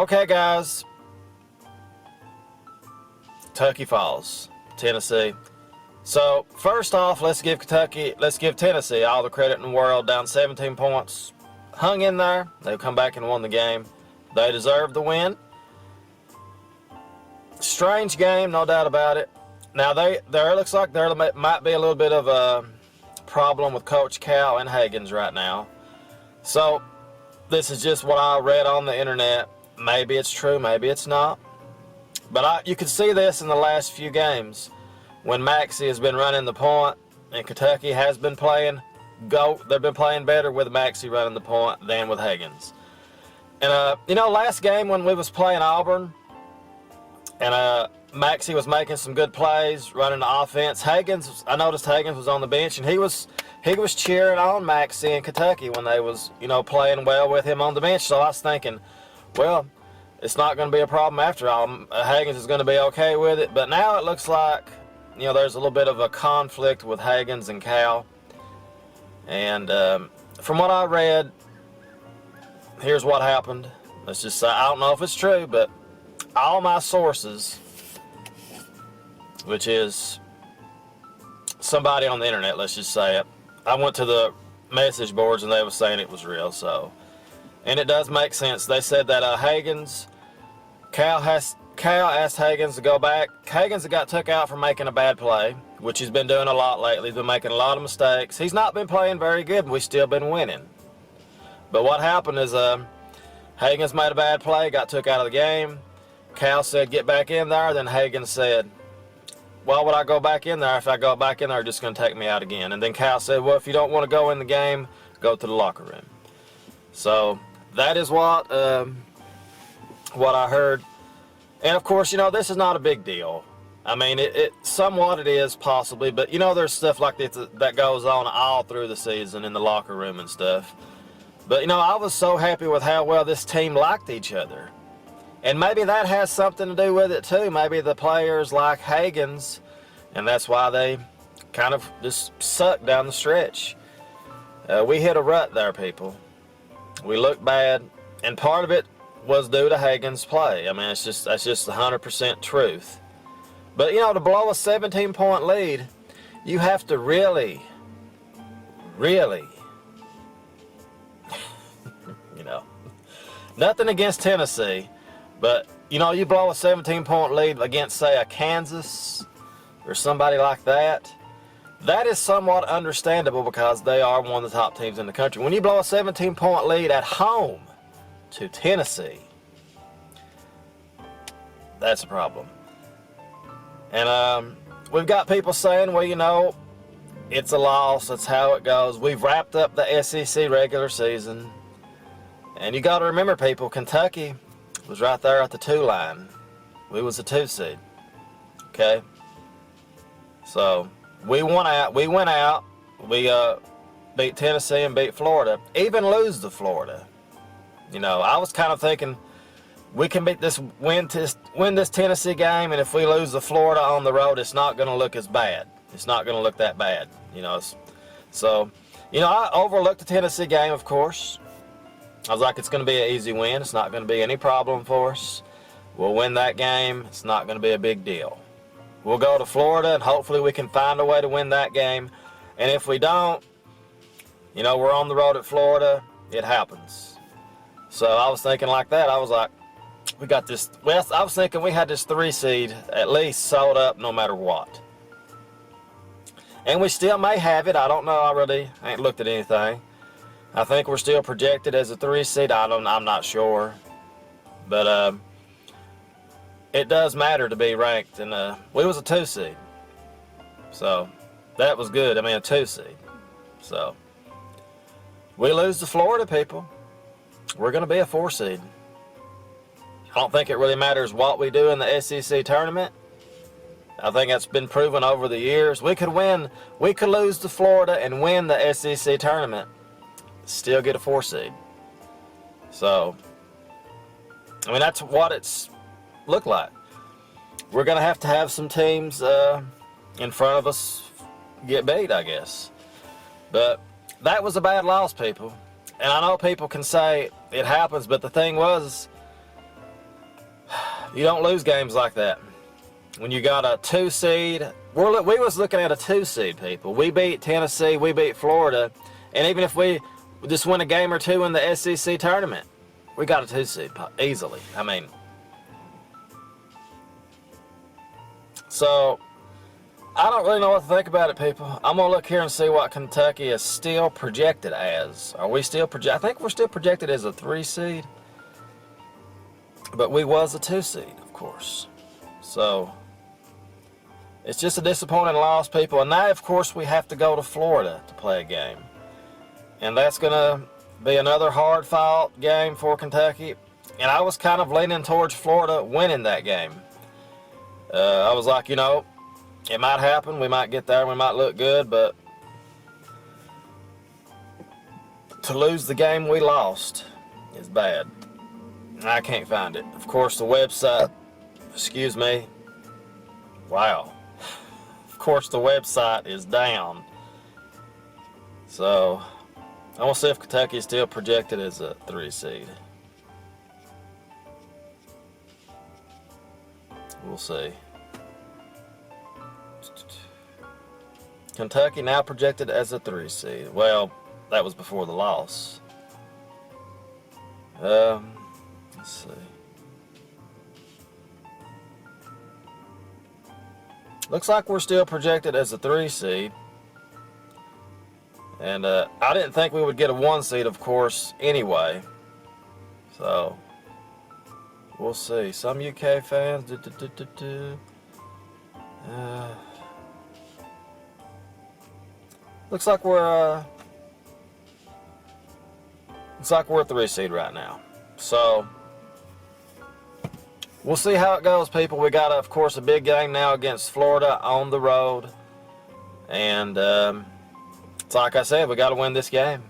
Okay, guys. Kentucky Falls, Tennessee. So, first off, let's give Tennessee all the credit in the world. Down 17 points. Hung in there. They've come back and won the game. They deserve the win. Strange game, no doubt about it. Now, there looks like there might be a little bit of a problem with Coach Cal and Higgins right now. So, this is just what I read on the internet. Maybe it's true, maybe it's not. But you can see this in the last few games when Maxie has been running the point and Kentucky has been playing they've been playing better with Maxie running the point than with Higgins. And last game when we was playing Auburn and Maxie was making some good plays, running the offense. I noticed Higgins was on the bench and he was cheering on Maxie and Kentucky when they was, playing well with him on the bench. So I was thinking, well, it's not going to be a problem after all. Higgins is going to be okay with it. But now it looks like, there's a little bit of a conflict with Higgins and Cal. And from what I read, here's what happened. Let's just say, I don't know if it's true, but all my sources, which is somebody on the internet, let's just say it. I went to the message boards and they were saying it was real, so. And it does make sense. They said that Cal asked Higgins to go back. Higgins got took out for making a bad play, which he's been doing a lot lately. He's been making a lot of mistakes. He's not been playing very good, but we've still been winning. But what happened is Higgins made a bad play, got took out of the game. Cal said, get back in there. Then Higgins said, why would I go back in there? If I go back in there, they're just going to take me out again. And then Cal said, well, if you don't want to go in the game, go to the locker room. So that is what I heard. And of course, this is not a big deal. I mean, it somewhat it is possibly, but there's stuff like this that goes on all through the season in the locker room and stuff. But I was so happy with how well this team liked each other. And maybe that has something to do with it too. Maybe the players like Higgins, and that's why they kind of just sucked down the stretch. We hit a rut there, people. We looked bad, and part of it was due to Higgins' play. I mean, that's just 100% truth. But to blow a 17-point lead, you have to really, nothing against Tennessee, but you blow a 17-point lead against, say, a Kansas or somebody like that. That is somewhat understandable because they are one of the top teams in the country. When you blow a 17-point lead at home to Tennessee, that's a problem. And we've got people saying, well, it's a loss. That's how it goes. We've wrapped up the SEC regular season. And you got to remember, people, Kentucky was right there at the 2 line. We was a 2 seed. Okay? So we went out. We beat Tennessee and beat Florida. Even lose to Florida. I was kind of thinking we can win this Tennessee game, and if we lose to Florida on the road, it's not going to look as bad. It's not going to look that bad. So I overlooked the Tennessee game, of course. I was like, it's going to be an easy win. It's not going to be any problem for us. We'll win that game. It's not going to be a big deal. We'll go to Florida, and hopefully we can find a way to win that game. And if we don't, we're on the road at Florida. It happens. So I was thinking like that. I was like, we got this. Well, I was thinking we had this 3 seed at least sold up no matter what. And we still may have it. I don't know. I really ain't looked at anything. I think we're still projected as a 3 seed. I'm not sure. But it does matter to be ranked. And we was a 2 seed. So that was good. I mean, a 2 seed. So we lose to Florida, people. We're going to be a 4 seed. I don't think it really matters what we do in the SEC tournament. I think that's been proven over the years. We could lose to Florida and win the SEC tournament, still get a 4 seed. So, I mean, that's what it's looked like. We're going to have some teams in front of us get beat, I guess. But that was a bad loss, people. And I know people can say it happens, but the thing was, You don't lose games like that. When you got a 2 seed, we was looking at a 2 seed, people. We beat Tennessee, we beat Florida, and even if we just win a game or two in the SEC tournament, we got a 2 seed easily. I mean, so I don't really know what to think about it, people. I'm gonna look here and see what Kentucky is still projected as. Are we still I think we're still projected as a 3 seed, but we was a 2 seed, of course. So it's just a disappointing loss, people. And now, of course, we have to go to Florida to play a game. And that's going to be another hard-fought game for Kentucky. And I was kind of leaning towards Florida winning that game. I was like, you know, it might happen. We might get there. We might look good. But to lose the game we lost is bad. I can't find it. Of course, the website, excuse me, wow. Of course, the website is down. So, I want to see if Kentucky is still projected as a 3 seed. We'll see. Kentucky now projected as a 3 seed. Well, that was before the loss. Let's see. Looks like we're still projected as a 3 seed. And I didn't think we would get a 1 seed, of course, anyway. So, we'll see. Some UK fans. Looks like we're a 3 seed right now. So, we'll see how it goes, people. We got, of course, a big game now against Florida on the road. And it's like I said, we got to win this game.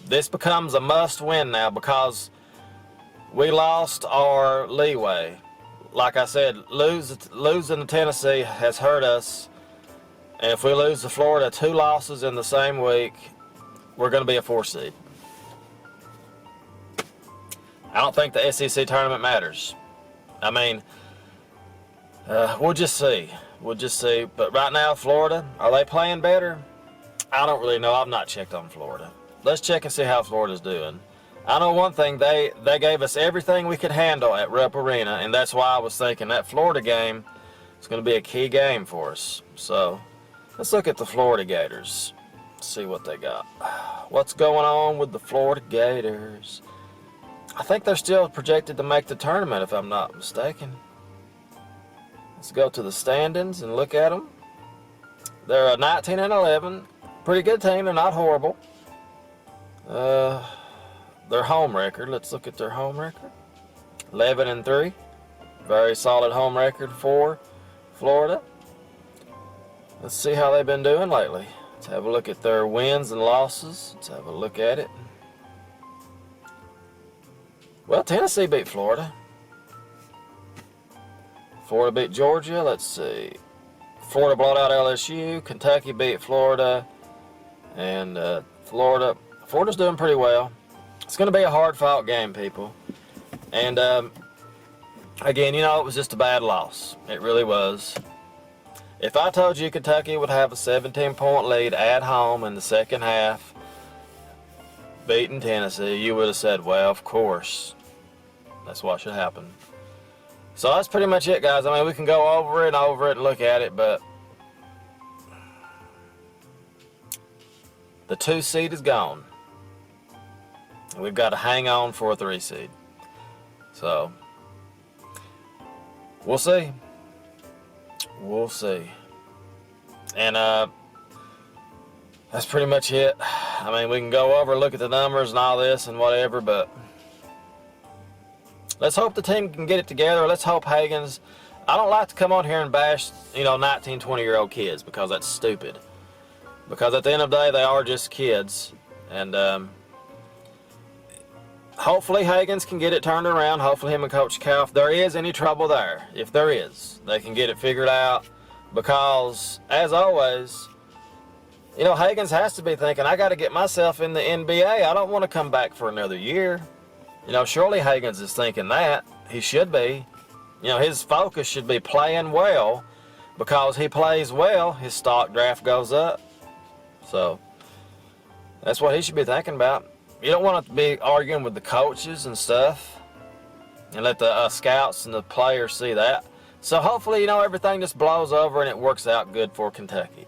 This becomes a must-win now because we lost our leeway. Like I said, losing to Tennessee has hurt us. And if we lose to Florida 2 losses in the same week, we're going to be a 4 seed. I don't think the SEC tournament matters. I mean, we'll just see. We'll just see. But right now, Florida, are they playing better? I don't really know. I've not checked on Florida. Let's check and see how Florida's doing. I know one thing. They gave us everything we could handle at Rupp Arena, and that's why I was thinking that Florida game is going to be a key game for us. So let's look at the Florida Gators. See what they got. What's going on with the Florida Gators? I think they're still projected to make the tournament, if I'm not mistaken. Let's go to the standings and look at them. They're 19-11. Pretty good team. They're not horrible. Their home record. Let's look at their home record. 11-3. Very solid home record for Florida. Let's see how they've been doing lately. Let's have a look at their wins and losses. Let's have a look at it. Well, Tennessee beat Florida. Florida beat Georgia. Let's see. Florida blowed out LSU. Kentucky beat Florida. And Florida's doing pretty well. It's going to be a hard-fought game, people. And, again, you know, it was just a bad loss. It really was. If I told you Kentucky would have a 17-point lead at home in the second half, beating Tennessee, you would have said, well, of course, that's what should happen. So that's pretty much it, guys. I mean, we can go over it and look at it, but the 2 seed is gone. And we've got to hang on for a 3 seed. So, we'll see. We'll see. And that's pretty much it. I mean, we can go over, look at the numbers and all this and whatever, but let's hope the team can get it together. Let's hope Hagen's. I don't like to come on here and bash, 19, 20-year-old kids because that's stupid. Because at the end of the day, they are just kids. And hopefully Hagen's can get it turned around. Hopefully him and Coach Cal, if there is any trouble there, if there is, they can get it figured out. Because, as always, Hagens has to be thinking, I got to get myself in the NBA. I don't want to come back for another year. Surely Hagens is thinking that. He should be. You know, his focus should be playing well, because he plays well, his stock draft goes up. So that's what he should be thinking about. You don't want to be arguing with the coaches and stuff and let the scouts and the players see that. So hopefully, you know, everything just blows over and it works out good for Kentucky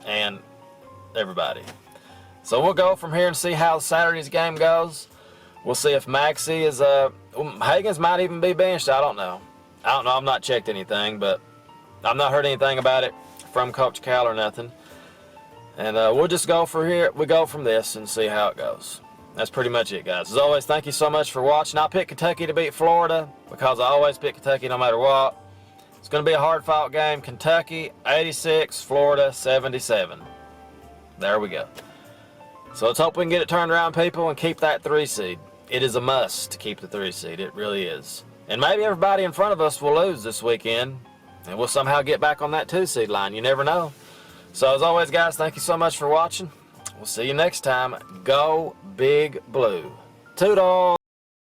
and everybody. So we'll go from here and see how Saturday's game goes. We'll see if Maxey is Hagens might even be benched. I don't know. I've not checked anything, but I've not heard anything about it from Coach Cal or nothing. And we'll just go from here. We go from this and see how it goes. That's pretty much it, guys. As always, thank you so much for watching. I picked Kentucky to beat Florida because I always pick Kentucky no matter what. It's going to be a hard-fought game. Kentucky 86, Florida 77. There we go. So let's hope we can get it turned around, people, and keep that 3 seed. It is a must to keep the 3 seed. It really is. And maybe everybody in front of us will lose this weekend, and we'll somehow get back on that 2 seed line. You never know. So as always, guys, thank you so much for watching. We'll see you next time. Go Big Blue. Toodles!